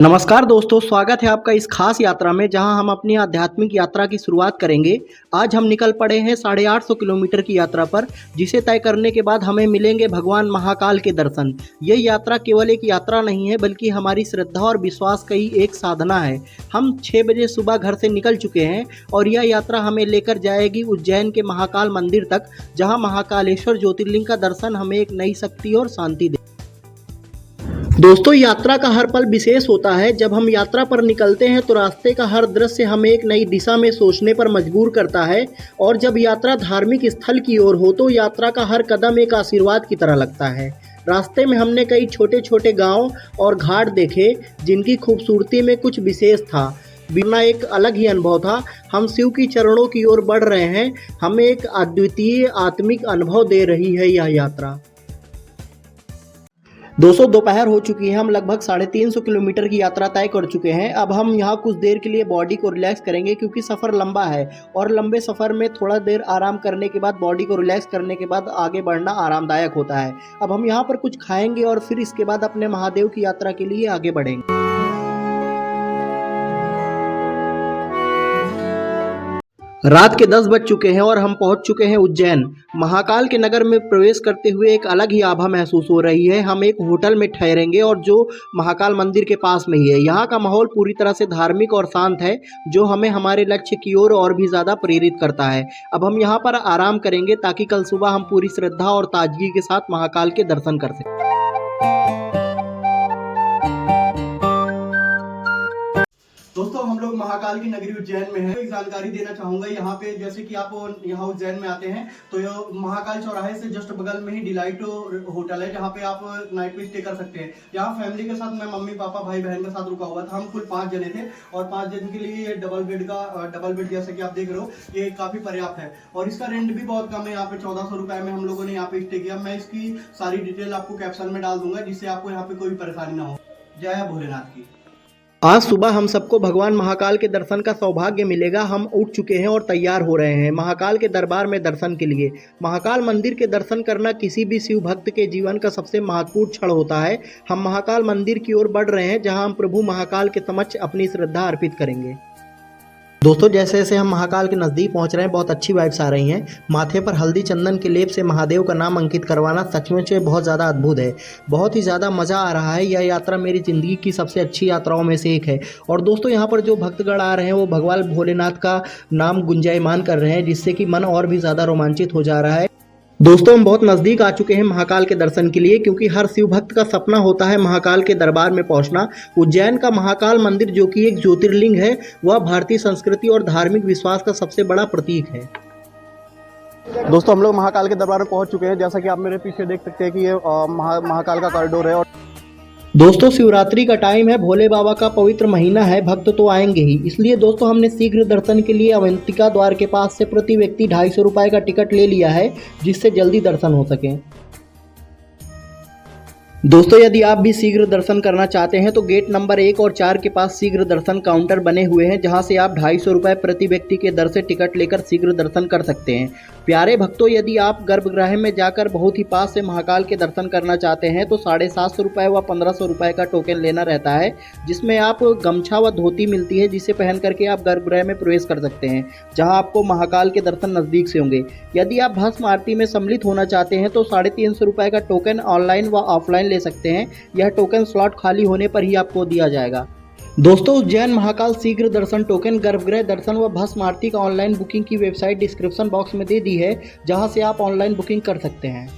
नमस्कार दोस्तों, स्वागत है आपका इस खास यात्रा में जहां हम अपनी आध्यात्मिक यात्रा की शुरुआत करेंगे। आज हम निकल पड़े हैं 850 किलोमीटर की यात्रा पर, जिसे तय करने के बाद हमें मिलेंगे भगवान महाकाल के दर्शन। ये यात्रा केवल एक यात्रा नहीं है, बल्कि हमारी श्रद्धा और विश्वास का ही एक साधना है। हम 6 बजे सुबह घर से निकल चुके हैं और यह यात्रा हमें लेकर जाएगी उज्जैन के महाकाल मंदिर तक, जहाँ महाकालेश्वर ज्योतिर्लिंग का दर्शन हमें एक नई शक्ति और शांति दे। दोस्तों, यात्रा का हर पल विशेष होता है। जब हम यात्रा पर निकलते हैं तो रास्ते का हर दृश्य हमें एक नई दिशा में सोचने पर मजबूर करता है, और जब यात्रा धार्मिक स्थल की ओर हो तो यात्रा का हर कदम एक आशीर्वाद की तरह लगता है। रास्ते में हमने कई छोटे छोटे गांव और घाट देखे, जिनकी खूबसूरती में कुछ विशेष था। बिना एक अलग ही अनुभव था। हम शिव की चरणों की ओर बढ़ रहे हैं। हमें एक अद्वितीय आत्मिक अनुभव दे रही है यह यात्रा। दोस्तों, दोपहर हो चुकी है। हम लगभग 350 किलोमीटर की यात्रा तय कर चुके हैं। अब हम यहाँ कुछ देर के लिए बॉडी को रिलैक्स करेंगे, क्योंकि सफ़र लंबा है और लंबे सफ़र में थोड़ा देर आराम करने के बाद, बॉडी को रिलैक्स करने के बाद आगे बढ़ना आरामदायक होता है। अब हम यहाँ पर कुछ खाएंगे और फिर इसके बाद अपने महादेव की यात्रा के लिए आगे बढ़ेंगे। रात के 10 बज चुके हैं और हम पहुंच चुके हैं उज्जैन। महाकाल के नगर में प्रवेश करते हुए एक अलग ही आभा महसूस हो रही है। हम एक होटल में ठहरेंगे और जो महाकाल मंदिर के पास में ही है। यहाँ का माहौल पूरी तरह से धार्मिक और शांत है, जो हमें हमारे लक्ष्य की ओर और भी ज़्यादा प्रेरित करता है। अब हम यहाँ पर आराम करेंगे ताकि कल सुबह हम पूरी श्रद्धा और ताजगी के साथ महाकाल के दर्शन कर सकें। दोस्तों, हम लोग महाकाल की नगरी उज्जैन में हैं। एक जानकारी देना चाहूंगा यहाँ पे, जैसे कि आप यहाँ उज्जैन में आते हैं तो यह महाकाल चौराहे से जस्ट बगल में ही डिलाइट होटल है, जहाँ पे आप नाइट में स्टे कर सकते हैं। यहाँ फैमिली के साथ, मैं मम्मी पापा भाई बहन के साथ रुका हुआ था। हम कुल 5 जने थे और 5 जन के लिए ये डबल बेड जैसे कि आप देख रहे हो, ये काफी पर्याप्त है। और इसका रेंट भी बहुत कम है। यहाँ पे 1400 रुपए में हम लोगों ने यहाँ पे स्टे किया। मैं इसकी सारी डिटेल आपको कैप्शन में डाल दूंगा, जिससे आपको यहाँ पे कोई परेशानी ना हो। जय भोलेनाथ की। आज सुबह हम सबको भगवान महाकाल के दर्शन का सौभाग्य मिलेगा। हम उठ चुके हैं और तैयार हो रहे हैं महाकाल के दरबार में दर्शन के लिए। महाकाल मंदिर के दर्शन करना किसी भी शिव भक्त के जीवन का सबसे महत्वपूर्ण क्षण होता है। हम महाकाल मंदिर की ओर बढ़ रहे हैं, जहां हम प्रभु महाकाल के समक्ष अपनी श्रद्धा अर्पित करेंगे। दोस्तों, जैसे जैसे हम महाकाल के नज़दीक पहुंच रहे हैं, बहुत अच्छी वाइब्स आ रही हैं। माथे पर हल्दी चंदन के लेप से महादेव का नाम अंकित करवाना सचमुच बहुत ज़्यादा अद्भुत है। बहुत ही ज़्यादा मज़ा आ रहा है। यह यात्रा मेरी ज़िंदगी की सबसे अच्छी यात्राओं में से एक है। और दोस्तों, यहाँ पर जो भक्तगण आ रहे हैं वो भगवान भोलेनाथ का नाम गुंजायमान कर रहे हैं, जिससे कि मन और भी ज़्यादा रोमांचित हो जा रहा है। दोस्तों, हम बहुत नज़दीक आ चुके हैं महाकाल के दर्शन के लिए, क्योंकि हर शिव भक्त का सपना होता है महाकाल के दरबार में पहुंचना। उज्जैन का महाकाल मंदिर, जो कि एक ज्योतिर्लिंग है, वह भारतीय संस्कृति और धार्मिक विश्वास का सबसे बड़ा प्रतीक है। दोस्तों, हम लोग महाकाल के दरबार में पहुंच चुके हैं। जैसा कि आप मेरे पीछे देख सकते हैं कि ये महाकाल का कॉरिडोर है। और दोस्तों, शिवरात्रि का टाइम है, भोले बाबा का पवित्र महीना है, भक्त तो आएंगे ही। इसलिए दोस्तों, हमने शीघ्र दर्शन के लिए अवंतिका द्वार के पास से प्रति व्यक्ति 250 रुपये का टिकट ले लिया है, जिससे जल्दी दर्शन हो सके। दोस्तों, यदि आप भी शीघ्र दर्शन करना चाहते हैं तो गेट नंबर 1 और 4 के पास शीघ्र दर्शन काउंटर बने हुए हैं, जहां से आप 250 रुपये प्रति व्यक्ति के दर से टिकट लेकर शीघ्र दर्शन कर सकते हैं। प्यारे भक्तों, यदि आप गर्भगृह में जाकर बहुत ही पास से महाकाल के दर्शन करना चाहते हैं तो 750 रुपये व 1500 रुपये का टोकन लेना रहता है, जिसमें आप गमछा व धोती मिलती है, जिसे पहन करके आप गर्भगृह में प्रवेश कर सकते हैं, जहां आपको महाकाल के दर्शन नज़दीक से होंगे। यदि आप भस्म आरती में सम्मिलित होना चाहते हैं तो 350 रुपये का टोकन ऑनलाइन व ऑफलाइन ले सकते हैं। यह टोकन स्लॉट खाली होने पर ही आपको दिया जाएगा। दोस्तों, उज्जैन महाकाल शीघ्र दर्शन टोकन, गर्भगृह दर्शन व भस्म आरती का ऑनलाइन बुकिंग की वेबसाइट डिस्क्रिप्शन बॉक्स में दे दी है, जहां से आप ऑनलाइन बुकिंग कर सकते हैं।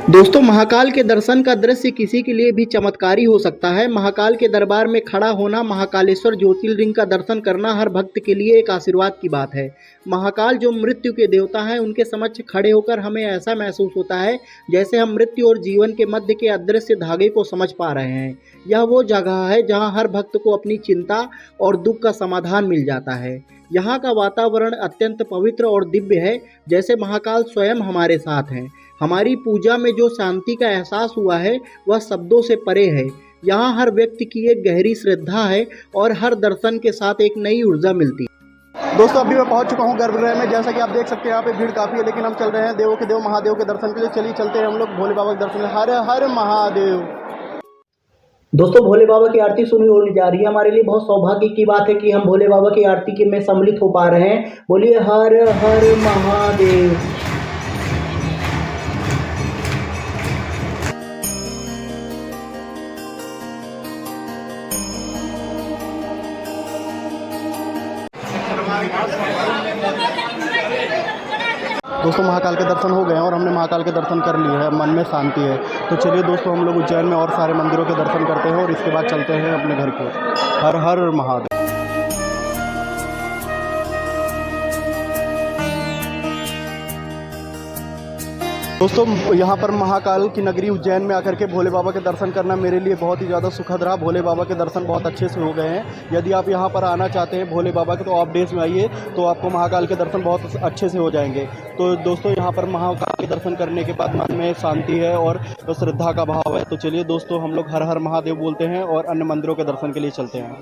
दोस्तों, महाकाल के दर्शन का दृश्य किसी के लिए भी चमत्कारी हो सकता है। महाकाल के दरबार में खड़ा होना, महाकालेश्वर ज्योतिर्लिंग का दर्शन करना हर भक्त के लिए एक आशीर्वाद की बात है। महाकाल जो मृत्यु के देवता हैं, उनके समक्ष खड़े होकर हमें ऐसा महसूस होता है जैसे हम मृत्यु और जीवन के मध्य के अदृश्य धागे को समझ पा रहे हैं। यह वो जगह है जहां हर भक्त को अपनी चिंता और दुख का समाधान मिल जाता है। यहाँ का वातावरण अत्यंत पवित्र और दिव्य है, जैसे महाकाल स्वयं हमारे साथ हैं। हमारी पूजा में जो शांति का एहसास हुआ है वह शब्दों से परे है। यहाँ हर व्यक्ति की एक गहरी श्रद्धा है और हर दर्शन के साथ एक नई ऊर्जा मिलती है। दोस्तों अभी मैं पहुंच चुका हूं गर्भगृह में। जैसा कि आप देख सकते हैं यहाँ पे भीड़ काफ़ी है, लेकिन हम चल रहे हैं देवों के देव महादेव के दर्शन के लिए। चलिए चलते हैं हम लोग भोले बाबा के दर्शन। हर हर महादेव। दोस्तों भोले बाबा की आरती शुरू होने जा रही है। हमारे लिए बहुत सौभाग्य की बात है कि हम भोले बाबा की आरती के में सम्मिलित हो पा रहे हैं। बोलिए हर हर महादेव। दोस्तों महाकाल के दर्शन हो गए हैं और हमने महाकाल के दर्शन कर लिए हैं। मन में शांति है। तो चलिए दोस्तों हम लोग उज्जैन में और सारे मंदिरों के दर्शन करते हैं और इसके बाद चलते हैं अपने घर को। हर हर महादेव। दोस्तों यहाँ पर महाकाल की नगरी उज्जैन में आकर के भोले बाबा के दर्शन करना मेरे लिए बहुत ही ज़्यादा सुखद रहा। भोले बाबा के दर्शन बहुत अच्छे से हो गए हैं। यदि आप यहाँ पर आना चाहते हैं भोले बाबा के, तो आप डेज में आइए, तो आपको महाकाल के दर्शन बहुत अच्छे से हो जाएंगे। तो दोस्तों यहाँ पर महाकाल के दर्शन करने के बाद मन में शांति है और श्रद्धा का भाव है। तो चलिए दोस्तों हम लोग हर हर महादेव बोलते हैं और अन्य मंदिरों के दर्शन के लिए चलते हैं।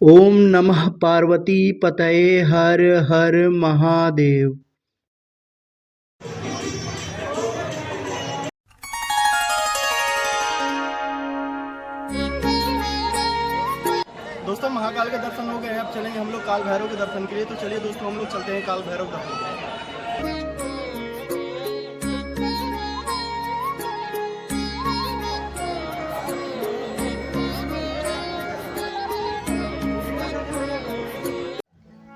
ओम नमः पार्वती पतये हर हर महादेव। दोस्तों महाकाल के दर्शन हो गए हैं। अब चलेंगे हम लोग काल भैरव के दर्शन के लिए। तो चलिए दोस्तों हम लोग चलते हैं काल भैरव दर्शन के लिए।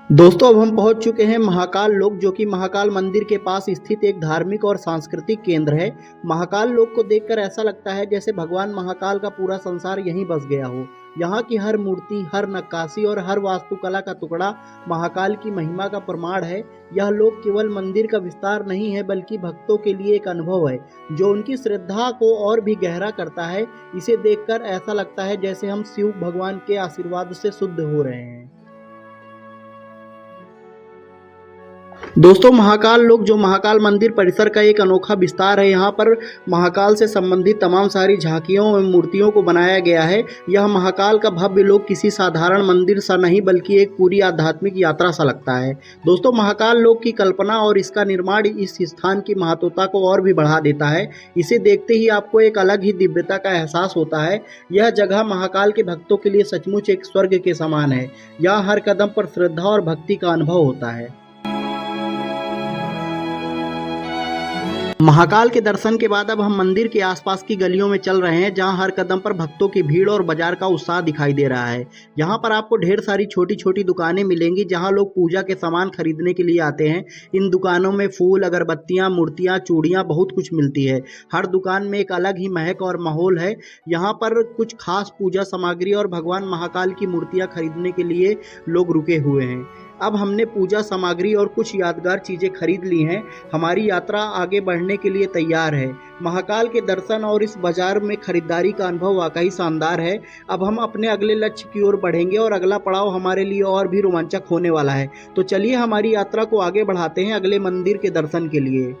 दोस्तों अब हम पहुंच चुके हैं महाकाल लोक, जो कि महाकाल मंदिर के पास स्थित एक धार्मिक और सांस्कृतिक केंद्र है। महाकाल लोक को देखकर ऐसा लगता है जैसे भगवान महाकाल का पूरा संसार यहीं बस गया हो। यहाँ की हर मूर्ति, हर नक्काशी और हर वास्तुकला का टुकड़ा महाकाल की महिमा का प्रमाण है। यह लोक केवल मंदिर का विस्तार नहीं है, बल्कि भक्तों के लिए एक अनुभव है जो उनकी श्रद्धा को और भी गहरा करता है। इसे देखकर ऐसा लगता है जैसे हम शिव भगवान के आशीर्वाद से शुद्ध हो रहे हैं। दोस्तों महाकाल लोक जो महाकाल मंदिर परिसर का एक अनोखा विस्तार है। यहाँ पर महाकाल से संबंधित तमाम सारी झांकियों और मूर्तियों को बनाया गया है। यह महाकाल का भव्य लोक किसी साधारण मंदिर सा नहीं, बल्कि एक पूरी आध्यात्मिक यात्रा सा लगता है। दोस्तों महाकाल लोक की कल्पना और इसका निर्माण इस स्थान की महत्वता को और भी बढ़ा देता है। इसे देखते ही आपको एक अलग ही दिव्यता का एहसास होता है। यह जगह महाकाल के भक्तों के लिए सचमुच एक स्वर्ग के समान है। यहाँ हर कदम पर श्रद्धा और भक्ति का अनुभव होता है। महाकाल के दर्शन के बाद अब हम मंदिर के आसपास की गलियों में चल रहे हैं, जहां हर कदम पर भक्तों की भीड़ और बाजार का उत्साह दिखाई दे रहा है। यहां पर आपको ढेर सारी छोटी छोटी दुकानें मिलेंगी, जहां लोग पूजा के सामान खरीदने के लिए आते हैं। इन दुकानों में फूल, अगरबत्तियां, मूर्तियां, चूड़ियां बहुत कुछ मिलती है। हर दुकान में एक अलग ही महक और माहौल है। यहाँ पर कुछ खास पूजा सामग्री और भगवान महाकाल की मूर्तियाँ खरीदने के लिए लोग रुके हुए हैं। अब हमने पूजा सामग्री और कुछ यादगार चीज़ें खरीद ली हैं। हमारी यात्रा आगे बढ़ने के लिए तैयार है। महाकाल के दर्शन और इस बाजार में खरीदारी का अनुभव वाकई शानदार है। अब हम अपने अगले लक्ष्य की ओर बढ़ेंगे और अगला पड़ाव हमारे लिए और भी रोमांचक होने वाला है। तो चलिए हमारी यात्रा को आगे बढ़ाते हैं अगले मंदिर के दर्शन के लिए।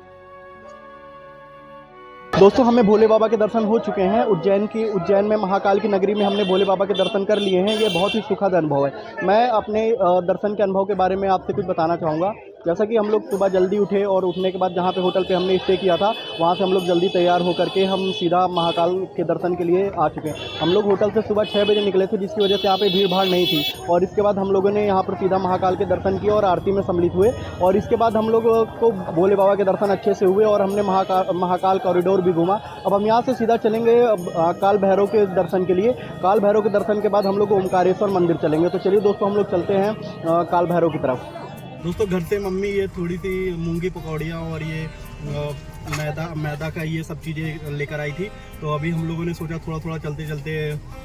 दोस्तों हमें भोले बाबा के दर्शन हो चुके हैं। उज्जैन में महाकाल की नगरी में हमने भोले बाबा के दर्शन कर लिए हैं। ये बहुत ही सुखद अनुभव है। मैं अपने दर्शन के अनुभव के बारे में आपसे कुछ बताना चाहूँगा। जैसा कि हम लोग सुबह जल्दी उठे और उठने के बाद जहाँ पे होटल पे हमने स्टे किया था, वहाँ से हम लोग जल्दी तैयार होकर के हम सीधा महाकाल के दर्शन के लिए आ चुके हैं। हम लोग होटल से सुबह 6 बजे निकले थे, जिसकी वजह से यहाँ पे भीड़ भाड़ नहीं थी। और इसके बाद हम लोगों ने यहाँ पर सीधा महाकाल के दर्शन किए और आरती में सम्मिलित हुए। और इसके बाद हम लोग को भोले बाबा के दर्शन अच्छे से हुए और हमने महाकाल कॉरिडोर भी घूमा। अब हम यहाँ से सीधा चलेंगे काल भैरव के दर्शन के लिए। काल भैरव के दर्शन के बाद हम लोग ओमकारेश्वर मंदिर चलेंगे। तो चलिए दोस्तों हम लोग चलते हैं काल भैरव की तरफ। दोस्तों घर से मम्मी ये थोड़ी सी मूंगी पकौड़ियाँ और ये मैदा का ये सब चीज़ें लेकर आई थी। तो अभी हम लोगों ने सोचा थोड़ा थोड़ा चलते चलते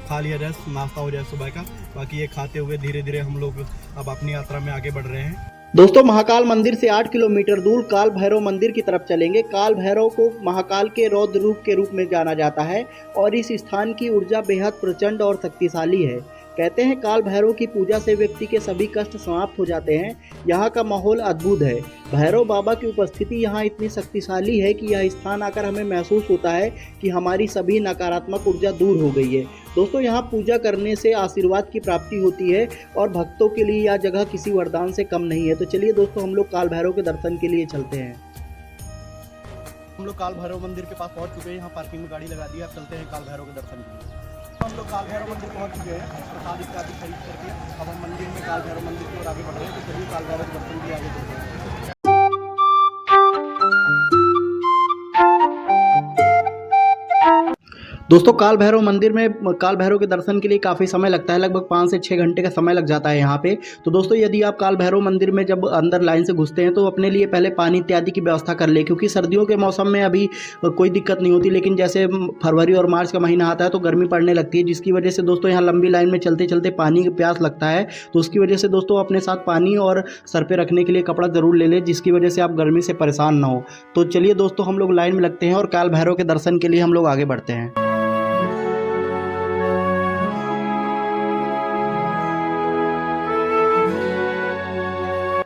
खा लिया जाए, नाश्ता हो जाए सुबह का। बाकी ये खाते हुए धीरे धीरे हम लोग अब अपनी यात्रा में आगे बढ़ रहे हैं। दोस्तों महाकाल मंदिर से 8 किलोमीटर दूर काल भैरव मंदिर की तरफ चलेंगे। काल भैरव को महाकाल के रौद्र रूप के रूप में जाना जाता है और इस स्थान की ऊर्जा बेहद प्रचंड और शक्तिशाली है। कहते हैं काल भैरव की पूजा से व्यक्ति के सभी कष्ट समाप्त हो जाते हैं। यहाँ का माहौल अद्भुत है। भैरव बाबा की उपस्थिति यहाँ इतनी शक्तिशाली है कि यह स्थान आकर हमें महसूस होता है कि हमारी सभी नकारात्मक ऊर्जा दूर हो गई है। दोस्तों, यहाँ पूजा करने से आशीर्वाद की प्राप्ति होती है और भक्तों के लिए यह जगह किसी वरदान से कम नहीं है। तो चलिए दोस्तों, हम लोग काल भैरव के दर्शन के लिए चलते हैं। हम लोग काल भैरव मंदिर के पास पहुंच चुके हैं। यहाँ पार्किंग में गाड़ी लगा दी है। अब चलते हैं काल भैरव के दर्शन के लिए। हम लोग काल भैरव मंदिर पहुंच चुके हैं। प्रसाद इत्यादि खरीद करके अब हम मंदिर में काल भैरव मंदिर की ओर आगे बढ़ रहे हैं। तो चलिए काल भैरव के दर्शन के लिए आगे बढ़ते हैं। दोस्तों, काल भैरव मंदिर में काल भैरव के दर्शन के लिए काफ़ी समय लगता है। लगभग 5 से 6 घंटे का समय लग जाता है यहाँ पे। तो दोस्तों, यदि आप काल भैरव मंदिर में जब अंदर लाइन से घुसते हैं तो अपने लिए पहले पानी इत्यादि की व्यवस्था कर ले, क्योंकि सर्दियों के मौसम में अभी कोई दिक्कत नहीं होती, लेकिन जैसे फरवरी और मार्च का महीना आता है तो गर्मी पड़ने लगती है, जिसकी वजह से दोस्तों यहाँ लंबी लाइन में चलते चलते पानी की प्यास लगता है। तो उसकी वजह से दोस्तों अपने साथ पानी और सर पे रखने के लिए कपड़ा ज़रूर ले लें, जिसकी वजह से आप गर्मी से परेशान ना हो। तो चलिए दोस्तों, हम लोग लाइन में लगते हैं और काल भैरव के दर्शन के लिए हम लोग आगे बढ़ते हैं।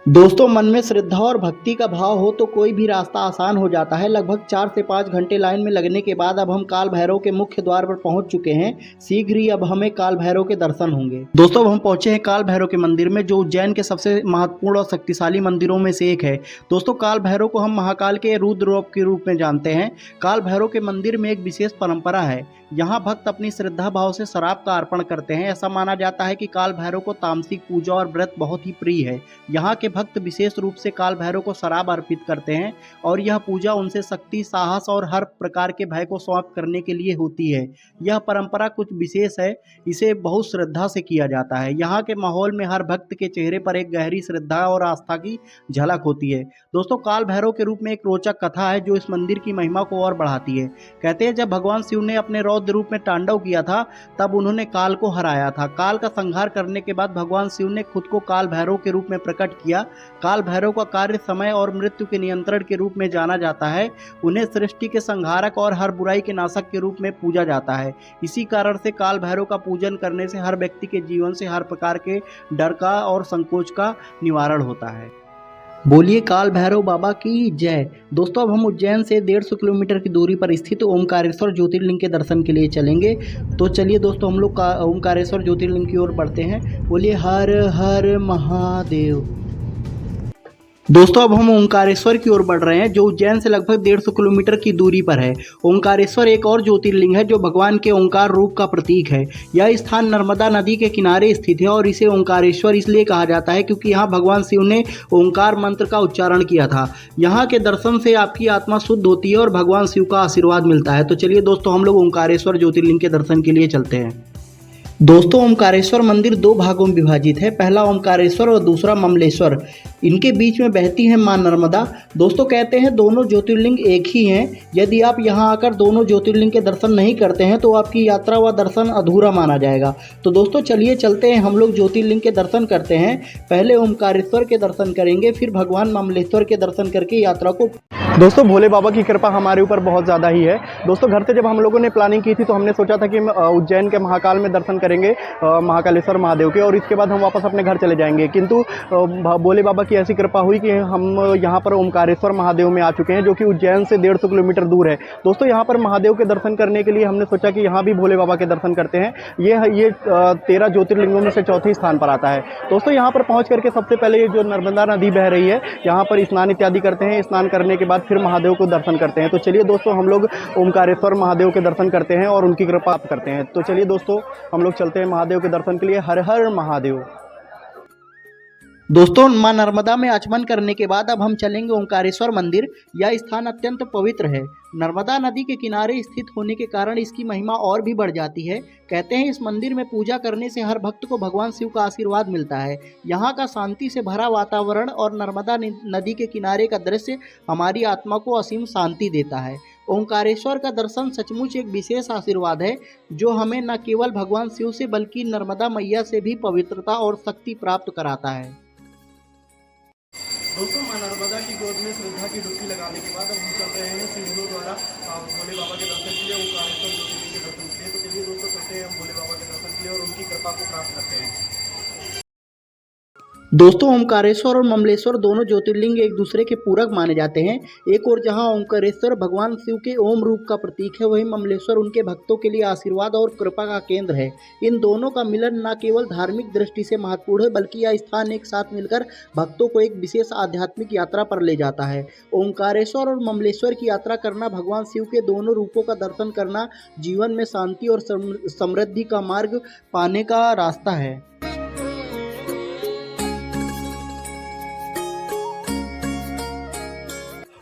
दोस्तों, मन में श्रद्धा और भक्ति का भाव हो तो कोई भी रास्ता आसान हो जाता है। लगभग 4 से 5 घंटे लाइन में लगने के बाद अब हम काल भैरव के मुख्य द्वार पर पहुंच चुके हैं। शीघ्र ही अब हमें काल भैरव के दर्शन होंगे। दोस्तों, अब हम पहुंचे हैं काल भैरव के मंदिर में, जो उज्जैन के सबसे महत्वपूर्ण और शक्तिशाली मंदिरों में से एक है। दोस्तों, काल भैरव को हम महाकाल के रुद्र रूप के रूप में जानते हैं। काल भैरव के मंदिर में एक विशेष परंपरा है। यहाँ भक्त अपनी श्रद्धा भाव से शराब का अर्पण करते हैं। ऐसा माना जाता है कि काल भैरव को तामसिक पूजा और व्रत बहुत ही प्रिय है। यहाँ के भक्त विशेष रूप से काल भैरव को शराब अर्पित करते हैं और यह पूजा उनसे शक्ति, साहस और हर प्रकार के भय को समाप्त करने के लिए होती है। यह परंपरा कुछ विशेष है, इसे बहुत श्रद्धा से किया जाता है। यहाँ के माहौल में हर भक्त के चेहरे पर एक गहरी श्रद्धा और आस्था की झलक होती है। दोस्तों, काल भैरव के रूप में एक रोचक कथा है जो इस मंदिर की महिमा को और बढ़ाती है। कहते हैं जब भगवान शिव ने अपने रौद्र रूप में तांडव किया था तब उन्होंने काल को हराया था। काल का संहार करने के बाद भगवान शिव ने खुद को काल भैरव के रूप में प्रकट किया। काल भैरव का कार्य समय और मृत्यु के नियंत्रण के रूप में जाना जाता है। उन्हें सृष्टि के संहारक और हर बुराई के नाशक के रूप में पूजा जाता है। इसी कारण से काल भैरव का पूजन करने से हर व्यक्ति के जीवन से हर प्रकार के डर का और संकोच का निवारण होता है। बोलिए काल भैरव बाबा की जय। दोस्तों, अब हम उज्जैन से 150 किलोमीटर की दूरी पर स्थित ओमकारेश्वर ज्योतिर्लिंग के दर्शन के लिए चलेंगे। तो चलिए दोस्तों, हम लोग ओमकारेश्वर ज्योतिर्लिंग की ओर बढ़ते हैं। बोलिए हर हर महादेव। दोस्तों, अब हम ओंकारेश्वर की ओर बढ़ रहे हैं, जो उज्जैन से लगभग 150 किलोमीटर की दूरी पर है। ओंकारेश्वर एक और ज्योतिर्लिंग है जो भगवान के ओंकार रूप का प्रतीक है। यह स्थान नर्मदा नदी के किनारे स्थित है और इसे ओंकारेश्वर इसलिए कहा जाता है क्योंकि यहाँ भगवान शिव ने ओंकार मंत्र का उच्चारण किया था। यहाँ के दर्शन से आपकी आत्मा शुद्ध होती है और भगवान शिव का आशीर्वाद मिलता है। तो चलिए दोस्तों, हम लोग ओंकारेश्वर ज्योतिर्लिंग के दर्शन के लिए चलते हैं। दोस्तों, ओमकारेश्वर मंदिर 2 भागों में विभाजित है। पहला ओमकारेश्वर और दूसरा ममलेश्वर। इनके बीच में बहती है मां नर्मदा। दोस्तों, कहते हैं दोनों ज्योतिर्लिंग एक ही हैं। यदि आप यहां आकर दोनों ज्योतिर्लिंग के दर्शन नहीं करते हैं तो आपकी यात्रा व दर्शन अधूरा माना जाएगा। तो दोस्तों, चलिए चलते हैं, हम लोग ज्योतिर्लिंग के दर्शन करते हैं। पहले ओमकारेश्वर के दर्शन करेंगे, फिर भगवान ममलेश्वर के दर्शन करके यात्रा को। दोस्तों, भोले बाबा की कृपा हमारे ऊपर बहुत ज़्यादा ही है। दोस्तों, घर से जब हम लोगों ने प्लानिंग की थी तो हमने सोचा था कि उज्जैन के महाकाल में दर्शन करेंगे महाकालेश्वर महादेव के, और इसके बाद हम वापस अपने घर चले जाएंगे। किंतु भोले बाबा की ऐसी कृपा हुई कि हम यहाँ पर ओमकारेश्वर महादेव में आ चुके हैं, जो कि उज्जैन से 150 किलोमीटर दूर है। दोस्तों, यहाँ पर महादेव के दर्शन करने के लिए हमने सोचा कि यहाँ भी भोले बाबा के दर्शन करते हैं। ये 13 ज्योतिर्लिंगों में से चौथे स्थान पर आता है। दोस्तों, यहाँ पर पहुँच करके सबसे पहले ये जो नर्मदा नदी बह रही है, यहाँ पर स्नान इत्यादि करते हैं। स्नान करने के बाद फिर महादेव को दर्शन करते हैं। तो चलिए दोस्तों, हम लोग ओमकारेश्वर महादेव के दर्शन करते हैं और उनकी कृपा प्राप्त करते हैं। तो चलिए दोस्तों, हम लोग चलते हैं महादेव के दर्शन के लिए। हर हर महादेव। दोस्तों, मां नर्मदा में आचमन करने के बाद अब हम चलेंगे ओंकारेश्वर मंदिर। यह स्थान अत्यंत पवित्र है। नर्मदा नदी के किनारे स्थित होने के कारण इसकी महिमा और भी बढ़ जाती है। कहते हैं इस मंदिर में पूजा करने से हर भक्त को भगवान शिव का आशीर्वाद मिलता है। यहाँ का शांति से भरा वातावरण और नर्मदा नदी के किनारे का दृश्य हमारी आत्मा को असीम शांति देता है। ओंकारेश्वर का दर्शन सचमुच एक विशेष आशीर्वाद है, जो हमें न केवल भगवान शिव से बल्कि नर्मदा मैया से भी पवित्रता और शक्ति प्राप्त कराता है। दोस्तों, मां नर्मदा की गोद में श्रद्धा की डुबकी लगाने के बाद अब हम चल रहे हैं सीढ़ियों द्वारा भोले बाबा के दर्शन के लिए, ओंकारेश्वर ज्योतिर्लिंग के दर्शन के लिए। तो चलिए दोस्तों, चलते हैं हम भोले बाबा के दर्शन के लिए और उनकी कृपा को प्राप्त करते हैं। दोस्तों ओमकारेश्वर और ममलेश्वर दोनों ज्योतिर्लिंग एक दूसरे के पूरक माने जाते हैं। एक और जहां ओमकारेश्वर भगवान शिव के ओम रूप का प्रतीक है, वहीं ममलेश्वर उनके भक्तों के लिए आशीर्वाद और कृपा का केंद्र है। इन दोनों का मिलन न केवल धार्मिक दृष्टि से महत्वपूर्ण है, बल्कि यह स्थान एक साथ मिलकर भक्तों को एक विशेष आध्यात्मिक यात्रा पर ले जाता है। ओमकारेश्वर और ममलेश्वर की यात्रा करना, भगवान शिव के दोनों रूपों का दर्शन करना, जीवन में शांति और समृद्धि का मार्ग पाने का रास्ता है।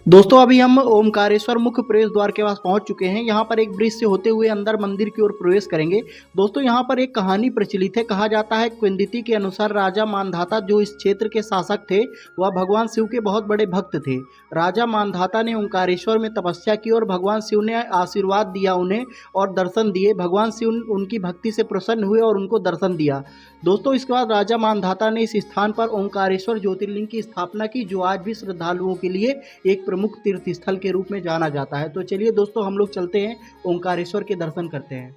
दोस्तों अभी हम ओमकारेश्वर मुख्य प्रवेश द्वार के पास पहुंच चुके हैं। यहाँ पर एक ब्रिज से होते हुए अंदर मंदिर की ओर प्रवेश करेंगे। दोस्तों यहाँ पर एक कहानी प्रचलित है। कहा जाता है किंवदंती के अनुसार राजा मानधाता जो इस क्षेत्र के शासक थे, वह भगवान शिव के बहुत बड़े भक्त थे। राजा मानधाता ने ओमकारेश्वर में तपस्या की और भगवान शिव ने आशीर्वाद दिया उन्हें और दर्शन दिए। भगवान शिव उनकी भक्ति से प्रसन्न हुए और उनको दर्शन दिया। दोस्तों इसके बाद राजा मानधाता ने इस स्थान पर ओमकारेश्वर ज्योतिर्लिंग की स्थापना की, जो आज भी श्रद्धालुओं के लिए एक प्रमुख तीर्थ स्थल के रूप में जाना जाता है। तो चलिए दोस्तों हम लोग चलते हैं, ओमकारेश्वर के दर्शन करते हैं।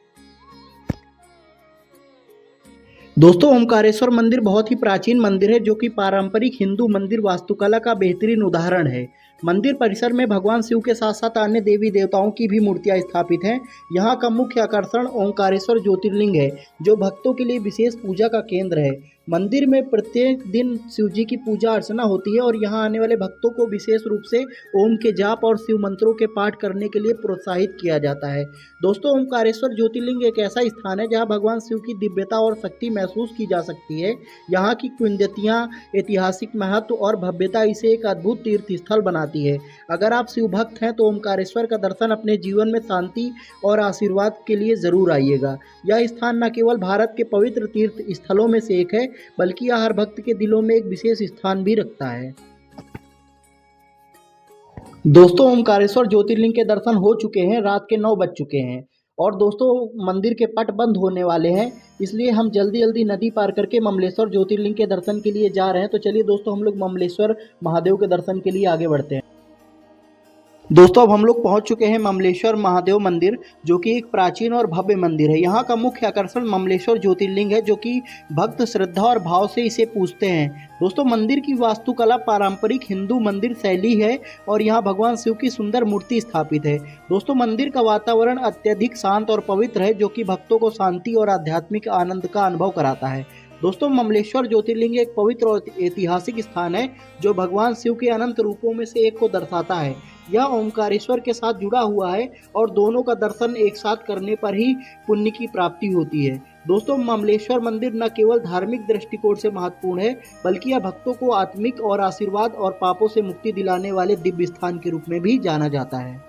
दोस्तों ओमकारेश्वर मंदिर बहुत ही प्राचीन मंदिर है, जो कि पारंपरिक हिंदू मंदिर वास्तुकला का बेहतरीन उदाहरण है। मंदिर परिसर में भगवान शिव के साथ साथ अन्य देवी देवताओं की भी मूर्तियां स्थापित हैं। यहाँ का मुख्य आकर्षण ओमकारेश्वर ज्योतिर्लिंग है, जो भक्तों के लिए विशेष पूजा का केंद्र है। मंदिर में प्रत्येक दिन शिव जी की पूजा अर्चना होती है और यहाँ आने वाले भक्तों को विशेष रूप से ओम के जाप और शिव मंत्रों के पाठ करने के लिए प्रोत्साहित किया जाता है। दोस्तों ओमकारेश्वर ज्योतिर्लिंग एक ऐसा स्थान है जहाँ भगवान शिव की दिव्यता और शक्ति महसूस की जा सकती है। यहाँ की किंवदंतियाँ, ऐतिहासिक महत्व और भव्यता इसे एक अद्भुत तीर्थ स्थल बनाती है। अगर आप शिव भक्त हैं तो ओमकारेश्वर का दर्शन अपने जीवन में शांति और आशीर्वाद के लिए जरूर आइएगा। यह स्थान न केवल भारत के पवित्र तीर्थ स्थलों में से एक है, बल्कि यह हर भक्त के दिलों में एक विशेष स्थान भी रखता है। दोस्तों ओमकारेश्वर ज्योतिर्लिंग के दर्शन हो चुके हैं, रात के 9 बज चुके हैं और दोस्तों मंदिर के पट बंद होने वाले हैं, इसलिए हम जल्दी जल्दी नदी पार करके ममलेश्वर ज्योतिर्लिंग के दर्शन के लिए जा रहे हैं। तो चलिए दोस्तों हम लोग ममलेश्वर महादेव के दर्शन के लिए आगे बढ़ते हैं। दोस्तों अब हम लोग पहुंच चुके हैं ममलेश्वर महादेव मंदिर, जो कि एक प्राचीन और भव्य मंदिर है। यहाँ का मुख्य आकर्षण ममलेश्वर ज्योतिर्लिंग है, जो कि भक्त श्रद्धा और भाव से इसे पूजते हैं। दोस्तों मंदिर की वास्तुकला पारंपरिक हिंदू मंदिर शैली है और यहाँ भगवान शिव की सुंदर मूर्ति स्थापित है। दोस्तों मंदिर का वातावरण अत्यधिक शांत और पवित्र है, जो कि भक्तों को शांति और आध्यात्मिक आनंद का अनुभव कराता है। दोस्तों ममलेश्वर ज्योतिर्लिंग एक पवित्र और ऐतिहासिक स्थान है, जो भगवान शिव के अनंत रूपों में से एक को दर्शाता है। यह ओमकारेश्वर के साथ जुड़ा हुआ है और दोनों का दर्शन एक साथ करने पर ही पुण्य की प्राप्ति होती है। दोस्तों ममलेश्वर मंदिर न केवल धार्मिक दृष्टिकोण से महत्वपूर्ण है, बल्कि यह भक्तों को आत्मिक और आशीर्वाद और पापों से मुक्ति दिलाने वाले दिव्य स्थान के रूप में भी जाना जाता है।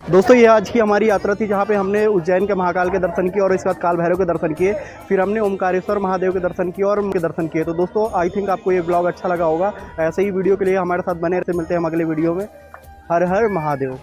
दोस्तों ये आज की हमारी यात्रा थी, जहाँ पे हमने उज्जैन के महाकाल के दर्शन किए और इसके बाद काल भैरव के दर्शन किए। फिर हमने ओमकारेश्वर महादेव के दर्शन किए और उनके दर्शन किए। तो दोस्तों आई थिंक आपको ये ब्लॉग अच्छा लगा होगा। ऐसे ही वीडियो के लिए हमारे साथ बने रहते। मिलते हैं हम अगले वीडियो में। हर हर महादेव।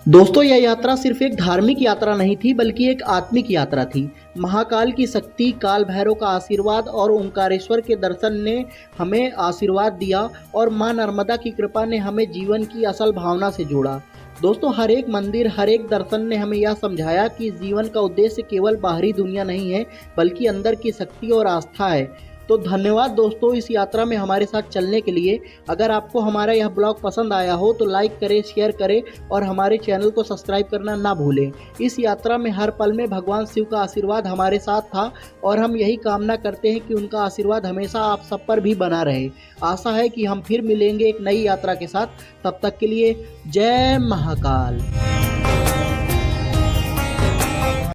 दोस्तों यह यात्रा सिर्फ एक धार्मिक यात्रा नहीं थी, बल्कि एक आत्मिक यात्रा थी। महाकाल की शक्ति, काल भैरव का आशीर्वाद और ओमकारेश्वर के दर्शन ने हमें आशीर्वाद दिया और मां नर्मदा की कृपा ने हमें जीवन की असल भावना से जोड़ा। दोस्तों हर एक मंदिर, हर एक दर्शन ने हमें यह समझाया कि जीवन का उद्देश्य केवल बाहरी दुनिया नहीं है, बल्कि अंदर की शक्ति और आस्था है। तो धन्यवाद दोस्तों इस यात्रा में हमारे साथ चलने के लिए। अगर आपको हमारा यह ब्लॉग पसंद आया हो तो लाइक करें, शेयर करें और हमारे चैनल को सब्सक्राइब करना ना भूलें। इस यात्रा में हर पल में भगवान शिव का आशीर्वाद हमारे साथ था और हम यही कामना करते हैं कि उनका आशीर्वाद हमेशा आप सब पर भी बना रहे। आशा है कि हम फिर मिलेंगे एक नई यात्रा के साथ। तब तक के लिए जय महाकाल।